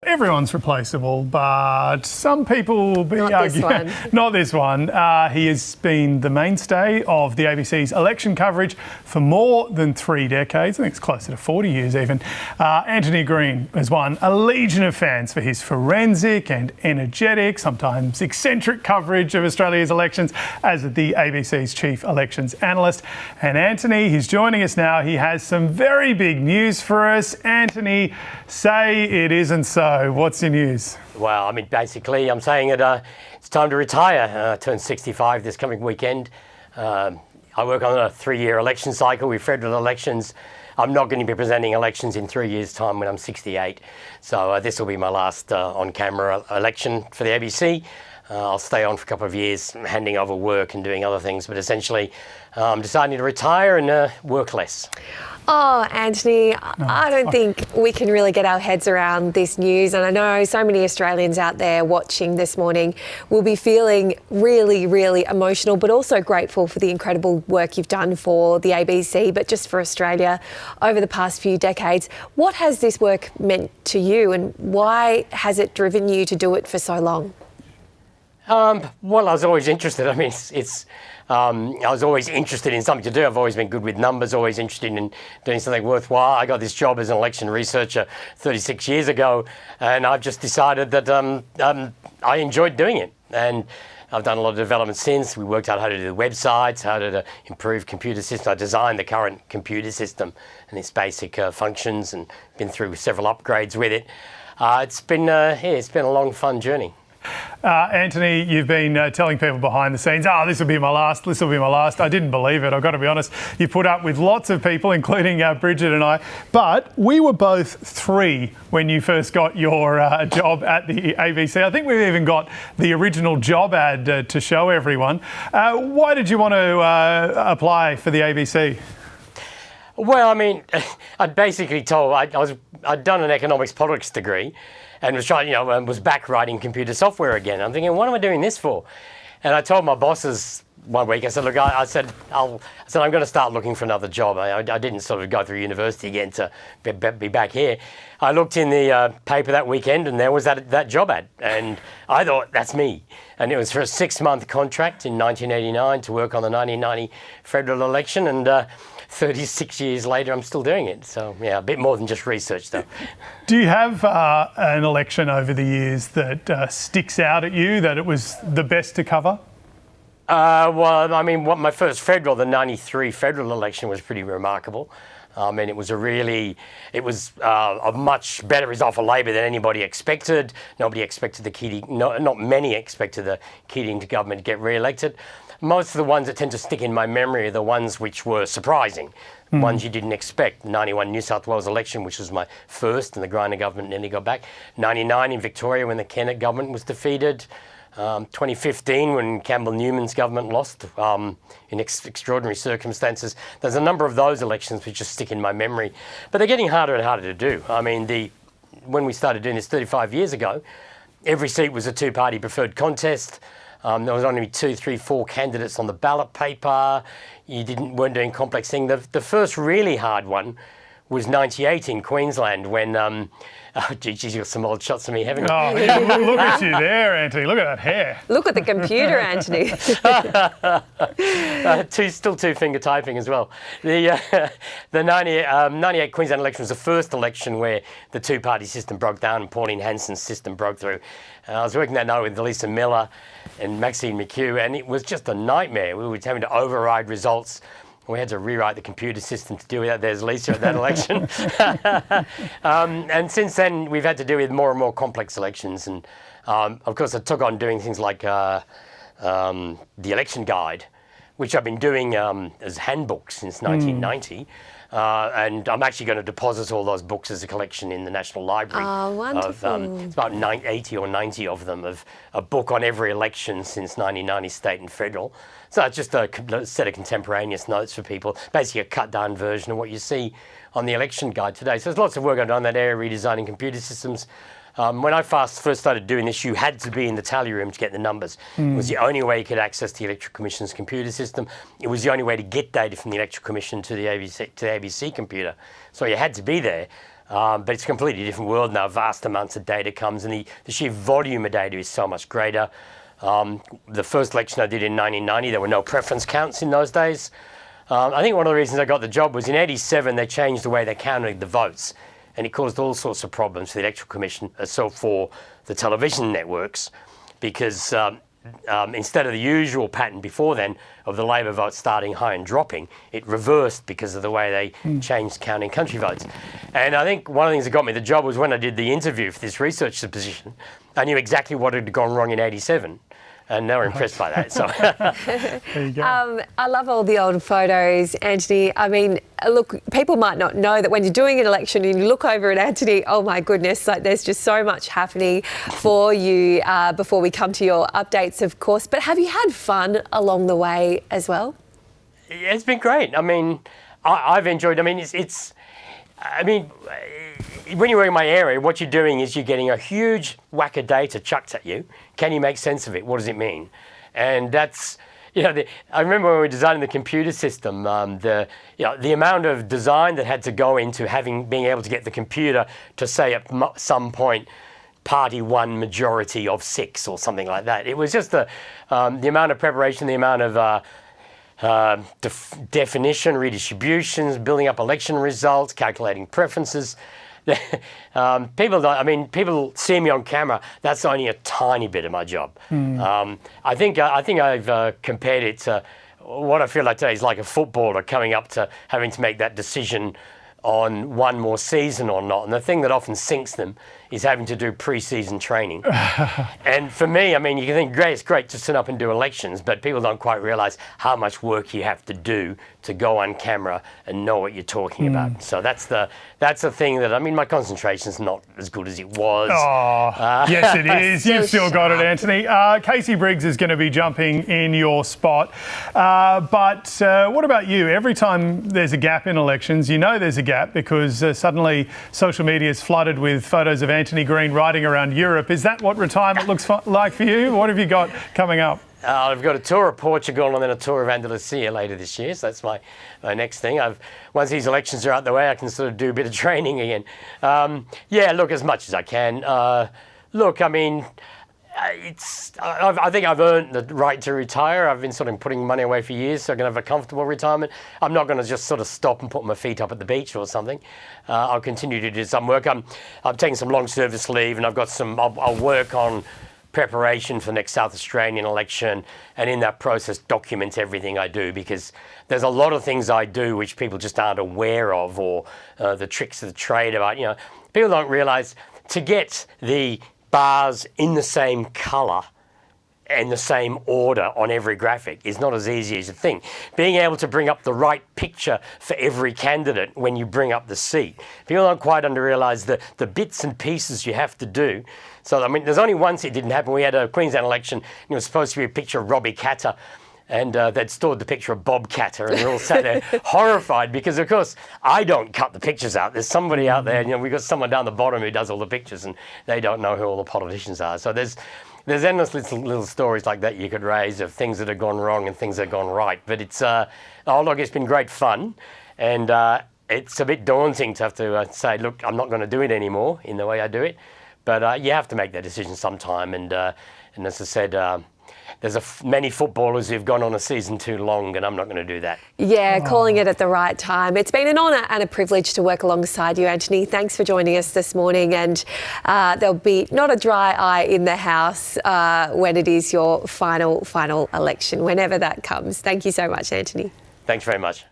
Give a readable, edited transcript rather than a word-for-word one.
everyone's replaceable, but some people will be arguing... Not this one. He has been the mainstay of the ABC's election coverage for more than 3 decades. I think it's closer to 40 years even. Anthony Green has won a legion of fans for his forensic and energetic, sometimes eccentric coverage of Australia's elections as the ABC's chief elections analyst. And Anthony, he's joining us now. He has some very big news for us. Anthony, say it isn't so. What's your news? Well, I mean, basically, I'm saying that it's time to retire. I turn 65 this coming weekend. I work on a 3-year election cycle with federal elections. I'm not going to be presenting elections in 3 years' time when I'm 68. So this will be my last on-camera election for the ABC. I'll stay on for a couple of years, handing over work and doing other things. But essentially, I'm deciding to retire and work less. Oh, Anthony, I don't think we can really get our heads around this news. And I know so many Australians out there watching this morning will be feeling really, really emotional, but also grateful for the incredible work you've done for the ABC, but just for Australia over the past few decades. What has this work meant to you, and why has it driven you to do it for so long? Well, I was always interested. I mean, I was always interested in something to do. I've always been good with numbers, always interested in doing something worthwhile. I got this job as an election researcher 36 years ago, and I've just decided that I enjoyed doing it. And I've done a lot of development since. We worked out how to do websites, how to improve computer systems. I designed the current computer system and its basic functions, and been through several upgrades with it. It's been a long, fun journey. Anthony, you've been telling people behind the scenes, this will be my last, this will be my last. I didn't believe it, I've got to be honest. You put up with lots of people, including Bridget and I, but we were both 3 when you first got your job at the ABC. I think we've even got the original job ad to show everyone. Why did you want to apply for the ABC? Well, I mean, I'd basically told, I'd done an economics politics degree, and was trying, was back writing computer software again. I'm thinking, what am I doing this for? And I told my bosses one week, I said, look, I said I'm going to start looking for another job. I didn't sort of go through university again to be back here. I looked in the paper that weekend, and there was that job ad, and I thought, that's me. And it was for a 6-month contract in 1989 to work on the 1990 federal election, and 36 years later, I'm still doing it. So, yeah, a bit more than just research, though. Do you have an election over the years that sticks out at you, that it was the best to cover? Well, I mean, my first federal, the 93 federal election, was pretty remarkable. And it was a much better result for Labor than anybody expected. Nobody expected not many expected the Keating government to get re-elected. Most of the ones that tend to stick in my memory are the ones which were surprising, ones you didn't expect. The 91 New South Wales election, which was my first, and the Greiner government nearly got back. 99 in Victoria when the Kennett government was defeated. 2015 when Campbell Newman's government lost in extraordinary circumstances. There's a number of those elections which just stick in my memory. But they're getting harder and harder to do. I mean, when we started doing this 35 years ago, every seat was a 2-party preferred contest. There was only 2, 3, 4 candidates on the ballot paper. You weren't doing complex things. The first really hard one was 98 in Queensland when, geez, you got some old shots of me, haven't you? Oh, look at you there, Anthony. Look at that hair. Look at the computer, Anthony. Still 2-finger typing as well. The 98 Queensland election was the first election where the 2-party system broke down and Pauline Hanson's system broke through. I was working that night with Lisa Miller and Maxine McHugh, and it was just a nightmare. We were having to override results. We had to rewrite the computer system to deal with that. There's Lisa at that election. And since then, we've had to deal with more and more complex elections. And of course, I took on doing things like the election guide, which I've been doing as handbooks since 1990. And I'm actually going to deposit all those books as a collection in the National Library. Oh, wonderful. It's about 80 or 90 of them, of a book on every election since 1990, state and federal. So it's just a set of contemporaneous notes for people, basically a cut-down version of what you see on the election guide today. So there's lots of work I've done in that area, redesigning computer systems. When I first started doing this, you had to be in the tally room to get the numbers. It was the only way you could access the Electoral Commission's computer system. It was the only way to get data from the Electoral Commission to the ABC computer. So you had to be there. But it's a completely different world now. Vast amounts of data comes, and the sheer volume of data is so much greater. The first election I did in 1990, there were no preference counts in those days. I think one of the reasons I got the job was in 87 they changed the way they counted the votes, and it caused all sorts of problems for the Electoral Commission, so for the television networks, because instead of the usual pattern before then of the Labor vote starting high and dropping, it reversed because of the way they changed counting country votes. And I think one of the things that got me the job was when I did the interview for this research position, I knew exactly what had gone wrong in 87. And they were impressed by that. So there you go. I love all the old photos, Anthony. I mean, look, people might not know that when you're doing an election and you look over at Anthony, oh my goodness, like there's just so much happening for you before we come to your updates, of course. But have you had fun along the way as well? Yeah, it's been great. I mean, I've enjoyed. I mean, when you're in my area, what you're doing is you're getting a huge whack of data chucked at you. Can you make sense of it? What does it mean? And that's, I remember when we were designing the computer system, the amount of design that had to go into being able to get the computer to say at some point, party won majority of 6 or something like that. It was just the amount of preparation, the amount of definition, redistributions, building up election results, calculating preferences. People see me on camera. That's only a tiny bit of my job. I think I've compared it to what I feel like today is like a footballer coming up to having to make that decision on one more season or not. And the thing that often sinks them is having to do pre-season training. And for me, I mean, you can think, great, it's great to sit up and do elections, but people don't quite realise how much work you have to do to go on camera and know what you're talking about. So that's the thing that, I mean, my concentration's not as good as it was. Oh, yes, it is. You've still got it, Anthony. Casey Briggs is going to be jumping in your spot. But what about you? Every time there's a gap in elections, you know there's a gap because suddenly social media is flooded with photos of Anthony Green riding around Europe. Is that what retirement looks like for you? What have you got coming up? I've got a tour of Portugal and then a tour of Andalusia later this year, so that's my next thing. Once these elections are out the way, I can sort of do a bit of training again. Look, as much as I can. Look, I mean, I think I've earned the right to retire. I've been sort of putting money away for years, so I can have a comfortable retirement. I'm not going to just sort of stop and put my feet up at the beach or something. I'll continue to do some work. I'm taking some long service leave, and I've got I'll work on preparation for the next South Australian election, and in that process document everything I do, because there's a lot of things I do which people just aren't aware of, or the tricks of the trade about, people don't realise to get the bars in the same colour and the same order on every graphic is not as easy as you think. Being able to bring up the right picture for every candidate when you bring up the seat. People don't quite realise the bits and pieces you have to do. So, I mean, there's only once it didn't happen. We had a Queensland election, and it was supposed to be a picture of Robbie Katter, and they'd stored the picture of Bob Katter, and we all sat there horrified because, of course, I don't cut the pictures out. There's somebody out there, we've got someone down the bottom who does all the pictures, and they don't know who all the politicians are. So there's endless little stories like that you could raise of things that have gone wrong and things that have gone right. But it's it's been great fun, and it's a bit daunting to have to say, look, I'm not going to do it anymore in the way I do it. But you have to make that decision sometime, and as I said, there's many footballers who've gone on a season too long, and I'm not going to do that. Yeah, calling it at the right time. It's been an honour and a privilege to work alongside you, Anthony. Thanks for joining us this morning, and there'll be not a dry eye in the house when it is your final election, whenever that comes. Thank you so much, Anthony. Thanks very much.